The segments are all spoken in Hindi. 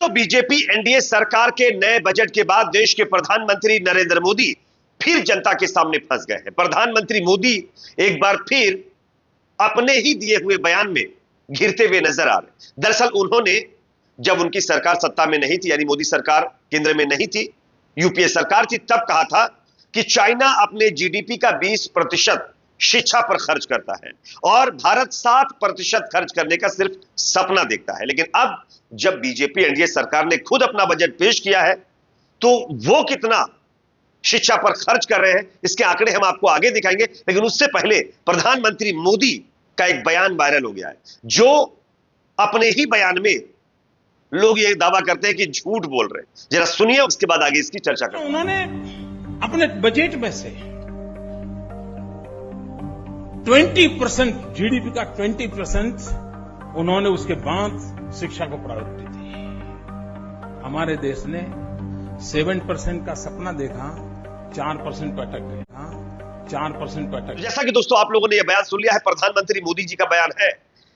तो बीजेपी एनडीए सरकार के नए बजट के बाद देश के प्रधानमंत्री नरेंद्र मोदी फिर जनता के सामने फंस गए हैं। प्रधानमंत्री मोदी एक बार फिर अपने ही दिए हुए बयान में घिरते हुए नजर आ रहे। दरअसल उन्होंने जब उनकी सरकार सत्ता में नहीं थी, यानी मोदी सरकार केंद्र में नहीं थी, यूपीए सरकार थी, तब कहा था कि चाइना अपने जीडीपी का 20% शिक्षा पर खर्च करता है और भारत 7% खर्च करने का सिर्फ सपना देखता है। लेकिन अब जब बीजेपी एनडीए सरकार ने खुद अपना बजट पेश किया है तो वो कितना शिक्षा पर खर्च कर रहे हैं, इसके आंकड़े हम आपको आगे दिखाएंगे। लेकिन उससे पहले प्रधानमंत्री मोदी का एक बयान वायरल हो गया है, जो अपने ही बयान में लोग ये दावा करते हैं कि झूठ बोल रहे हैं। जरा सुनिए, उसके बाद आगे इसकी चर्चा करें। उन्होंने अपने बजट में से 20% जीडीपी का 20% उन्होंने उसके बाद शिक्षा को प्रायोरिटी दी। हमारे देश ने 7% का सपना देखा, 4% पर अटक गया, 4% पर अटक। जैसा कि दोस्तों आप लोगों ने यह बयान सुन लिया है, प्रधानमंत्री मोदी जी का बयान है।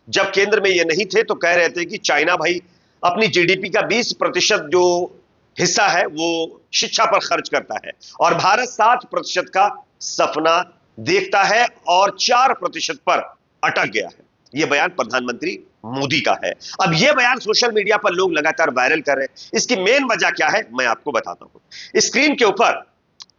जब केंद्र में ये नहीं थे तो कह रहे थे कि चाइना भाई अपनी जीडीपी का 20% जो हिस्सा है वो शिक्षा पर खर्च करता है और भारत 7% का सपना देखता है और 4% पर अटक गया है। यह बयान प्रधानमंत्री मोदी का है। अब यह बयान सोशल मीडिया पर लोग लगातार वायरल कर रहे हैं। इसकी मेन वजह क्या है मैं आपको बताता हूं। स्क्रीन के ऊपर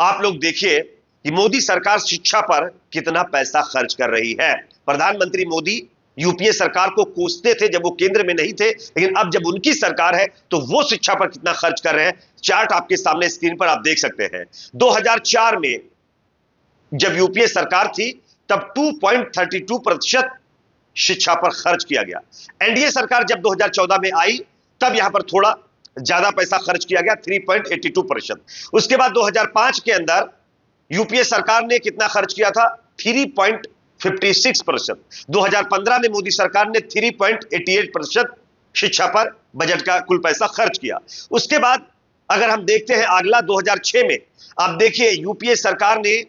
आप लोग देखिए कि मोदी सरकार शिक्षा पर कितना पैसा खर्च कर रही है। प्रधानमंत्री मोदी यूपीए सरकार को कोसते थे जब वो केंद्र में नहीं थे, लेकिन अब जब उनकी सरकार है तो वो शिक्षा पर कितना खर्च कर रहे हैं। चार्ट आपके सामने स्क्रीन पर आप देख सकते हैं। 2004 में जब यूपीए सरकार थी तब 2.32% शिक्षा पर खर्च किया गया। एनडीए सरकार जब 2014 में आई तब यहां पर थोड़ा ज्यादा पैसा खर्च किया गया, 3.82%। उसके बाद 2005 के अंदर यूपीए सरकार ने कितना खर्च किया था, 3.56%। 2015 में मोदी सरकार ने 3.88% शिक्षा पर बजट का कुल पैसा खर्च किया। उसके बाद अगर हम देखते हैं अगला 2006 में, आप देखिए यूपीए सरकार ने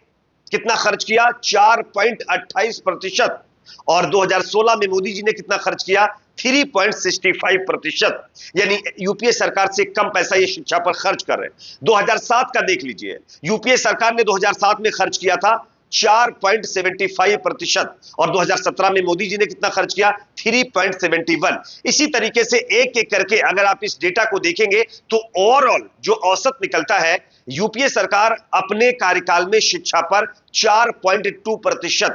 कितना खर्च किया, 4.28%। और 2016 में मोदी जी ने कितना खर्च किया, 3.65%। यानी यूपीए सरकार से कम पैसा ये शिक्षा पर खर्च कर रहे हैं। 2007 का देख लीजिए, यूपीए सरकार ने 2007 में खर्च किया था 4.75% और 2017 में मोदी जी ने कितना खर्च किया, 3.71। इसी तरीके से एक एक करके अगर आप इस डेटा को देखेंगे तो ओवरऑल जो औसत निकलता है, यूपीए सरकार अपने कार्यकाल में शिक्षा पर 4.2%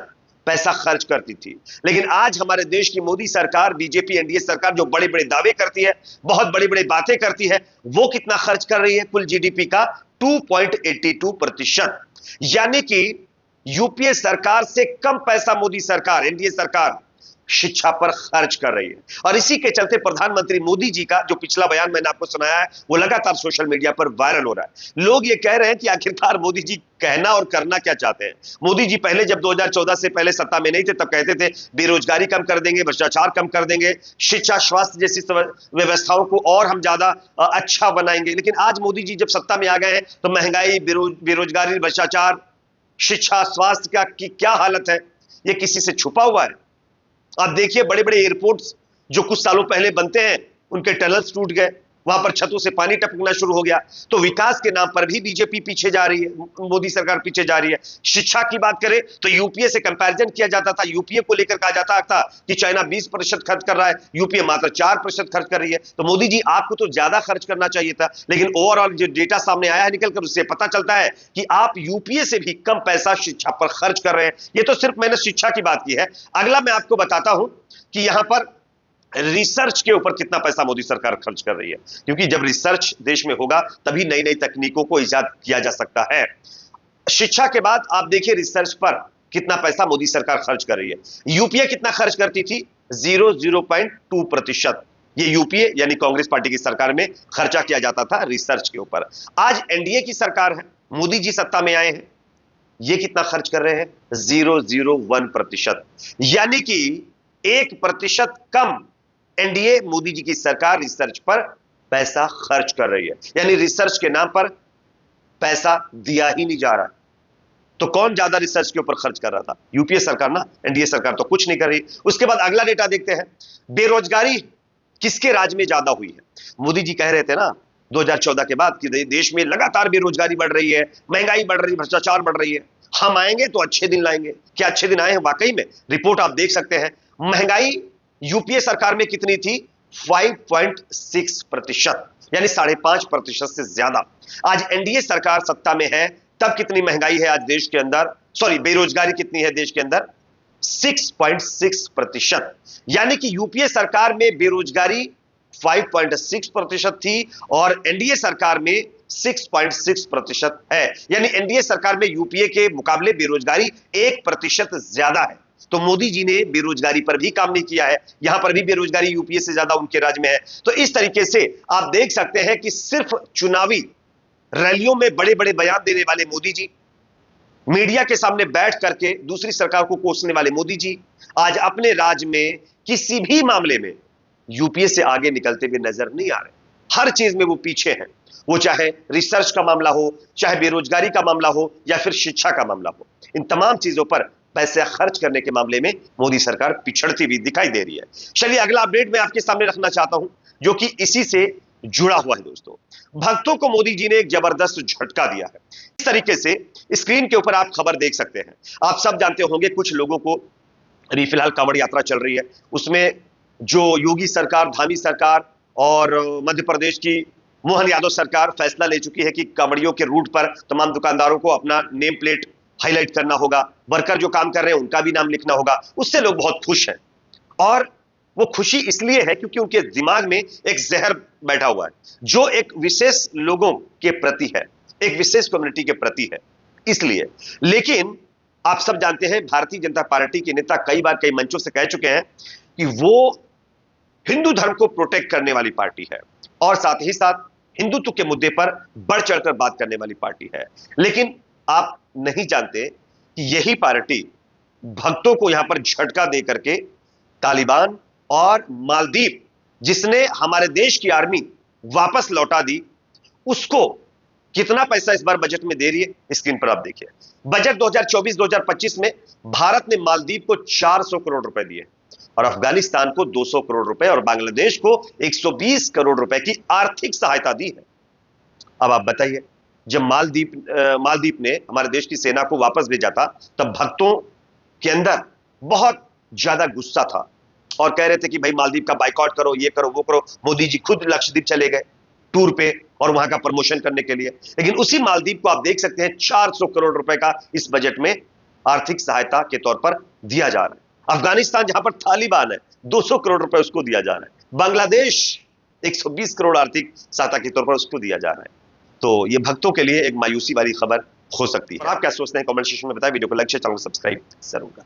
पैसा खर्च करती थी। लेकिन आज हमारे देश की मोदी सरकार, बीजेपी एनडीए सरकार जो बड़े बड़े दावे करती है, बहुत बड़ी बड़ी बातें करती है, वो कितना खर्च कर रही है कुल जीडीपी का, 2.82%। यानी कि यूपीए सरकार से कम पैसा मोदी सरकार, एनडीए सरकार शिक्षा पर खर्च कर रही है। और इसी के चलते प्रधानमंत्री मोदी जी का जो पिछला बयान मैंने आपको सुनाया है वो लगातार सोशल मीडिया पर वायरल हो रहा है। लोग ये कह रहे हैं कि आखिरकार मोदी जी कहना और करना क्या चाहते हैं। मोदी जी पहले जब 2014 से पहले सत्ता में नहीं थे तब कहते थे बेरोजगारी कम कर देंगे, भ्रष्टाचार कम कर देंगे, शिक्षा स्वास्थ्य जैसी व्यवस्थाओं को और हम ज्यादा अच्छा बनाएंगे। लेकिन आज मोदी जी जब सत्ता में आ गए हैं तो महंगाई, बेरोजगारी, भ्रष्टाचार, शिक्षा, स्वास्थ्य की क्या हालत है, ये किसी से छुपा हुआ है। आप देखिए बड़े बड़े एयरपोर्ट्स जो कुछ सालों पहले बनते हैं उनके टनल्स टूट गए, वहां पर छतों से पानी टपकना शुरू हो गया। तो विकास के नाम पर भी बीजेपी पीछे जा रही है, मोदी सरकार पीछे जा रही है। शिक्षा की बात करें तो यूपीए से कंपैरिजन किया जाता था, यूपीए को लेकर कहा जाता था कि चाइना 20% खर्च कर रहा है, यूपीए मात्र 4% खर्च कर रही है। तो मोदी जी आपको तो ज्यादा खर्च करना चाहिए था। लेकिन ओवरऑल जो डेटा सामने आया है निकलकर, उससे पता चलता है कि आप यूपीए से भी कम पैसा शिक्षा पर खर्च कर रहे हैं। ये तो सिर्फ मैंने शिक्षा की बात की है। अगला मैं आपको बताता हूं कि यहां पर रिसर्च के ऊपर कितना पैसा मोदी सरकार खर्च कर रही है, क्योंकि जब रिसर्च देश में होगा तभी नई नई तकनीकों को इजाद किया जा सकता है। शिक्षा के बाद आप देखिए रिसर्च पर कितना पैसा मोदी सरकार खर्च कर रही है। यूपीए कितना खर्च करती थी, 0.2%। ये यूपीए यानी कांग्रेस पार्टी की सरकार में खर्चा किया जाता था रिसर्च के ऊपर। आज एनडीए की सरकार है, मोदी जी सत्ता में आए हैं, ये कितना खर्च कर रहे हैं, 0.01%। यानी कि 1% कम एनडीए मोदी जी की सरकार रिसर्च पर पैसा खर्च कर रही है। यानी रिसर्च के नाम पर पैसा दिया ही नहीं जा रहा। तो कौन ज्यादा रिसर्च के ऊपर खर्च कर रहा था, यूपीए सरकार ना, एनडीए सरकार तो कुछ नहीं कर रही। उसके बाद अगला डेटा देखते हैं, बेरोजगारी किसके राज में ज्यादा हुई है? मोदी जी कह रहे थे ना 2014 के बाद कि देश में लगातार बेरोजगारी बढ़ रही है, महंगाई बढ़ रही है, भ्रष्टाचार बढ़ रही है, हम आएंगे तो अच्छे दिन लाएंगे। क्या अच्छे दिन आए हैं? वाकई में रिपोर्ट आप देख सकते हैं। महंगाई यूपीए सरकार में कितनी थी? 5.6%, यानी 5.5% से ज्यादा। आज एनडीए सरकार सत्ता में है, तब कितनी महंगाई है आज देश के अंदर, सॉरी बेरोजगारी कितनी है देश के अंदर? 6.6%। यानी कि यूपीए सरकार में बेरोजगारी 5.6% थी और एनडीए सरकार में 6.6% है। यानी एनडीए सरकार में यूपीए के मुकाबले बेरोजगारी 1% ज्यादा है। तो मोदी जी ने बेरोजगारी पर भी काम नहीं किया है, यहां पर भी बेरोजगारी यूपीए से ज्यादा उनके राज्य में है। तो इस तरीके से आप देख सकते हैं कि सिर्फ चुनावी रैलियों में बड़े बड़े बयान देने वाले मोदी जी, मीडिया के सामने बैठ करके दूसरी सरकार को कोसने वाले मोदी जी, आज अपने राज्य में किसी भी मामले में यूपीए से आगे निकलते हुए नजर नहीं आ रहे। हर चीज में वो पीछे हैं। वो चाहे रिसर्च का मामला हो, चाहे बेरोजगारी का मामला हो, या फिर शिक्षा का मामला हो, इन तमाम चीजों पर पैसे खर्च करने के मामले में मोदी सरकार पिछड़ती हुई दिखाई दे रही है। चलिए अगला अपडेट मैं आपके सामने रखना चाहता हूं, जो कि इसी से जुड़ा हुआ है। दोस्तों, भक्तों को मोदी जी ने एक जबरदस्त झटका दिया है। इस तरीके से स्क्रीन के ऊपर आप खबर देख सकते हैं। आप सब जानते होंगे कुछ लोगों को फिलहाल कांवड़ यात्रा चल रही है, उसमें जो योगी सरकार, धामी सरकार और मध्य प्रदेश की मोहन यादव सरकार फैसला ले चुकी है कि कांवड़ियों के रूट पर तमाम दुकानदारों को अपना नेम प्लेट हाईलाइट करना होगा, वर्कर जो काम कर रहे हैं उनका भी नाम लिखना होगा। उससे लोग बहुत खुश हैं और वो खुशी इसलिए है क्योंकि उनके दिमाग में एक जहर बैठा हुआ है जो एक विशेष लोगों के प्रति है, एक विशेष कम्युनिटी के प्रति है, इसलिए। लेकिन आप सब जानते हैं भारतीय जनता पार्टी के नेता कई बार कई मंचों से कह चुके हैं कि वो हिंदू धर्म को प्रोटेक्ट करने वाली पार्टी है और साथ ही साथ हिंदुत्व के मुद्दे पर बढ़ चढ़कर बात करने वाली पार्टी है। लेकिन आप नहीं जानते कि यही पार्टी भक्तों को यहां पर झटका दे करके तालिबान और मालदीव, जिसने हमारे देश की आर्मी वापस लौटा दी, उसको कितना पैसा इस बार बजट में दे रही है स्क्रीन पर आप देखिए। बजट 2024-2025 में भारत ने मालदीव को 400 करोड़ रुपए दिए और अफगानिस्तान को 200 करोड़ रुपए और बांग्लादेश को 120 करोड़ रुपए की आर्थिक सहायता दी है। अब आप बताइए, जब मालदीव ने हमारे देश की सेना को वापस भेजा था, तब भक्तों के अंदर बहुत ज्यादा गुस्सा था और कह रहे थे कि भाई मालदीव का बाइकआउट करो, ये करो, वो करो। मोदी जी खुद लक्षद्वीप चले गए टूर पे और वहां का प्रमोशन करने के लिए। लेकिन उसी मालदीव को आप देख सकते हैं 400 करोड़ रुपए का इस बजट में आर्थिक सहायता के तौर पर दिया जा रहा है। अफगानिस्तान जहां पर तालिबान है, 200 करोड़ रुपए उसको दिया जा रहा है। बांग्लादेश 120 करोड़ आर्थिक सहायता के तौर पर उसको दिया जा रहा है। तो ये भक्तों के लिए एक मायूसी वाली खबर हो सकती है। और आप क्या सोचते हैं कमेंट सेक्शन में बताएं। वीडियो को लाइक शेयर, चैनल को सब्सक्राइब जरूर करें।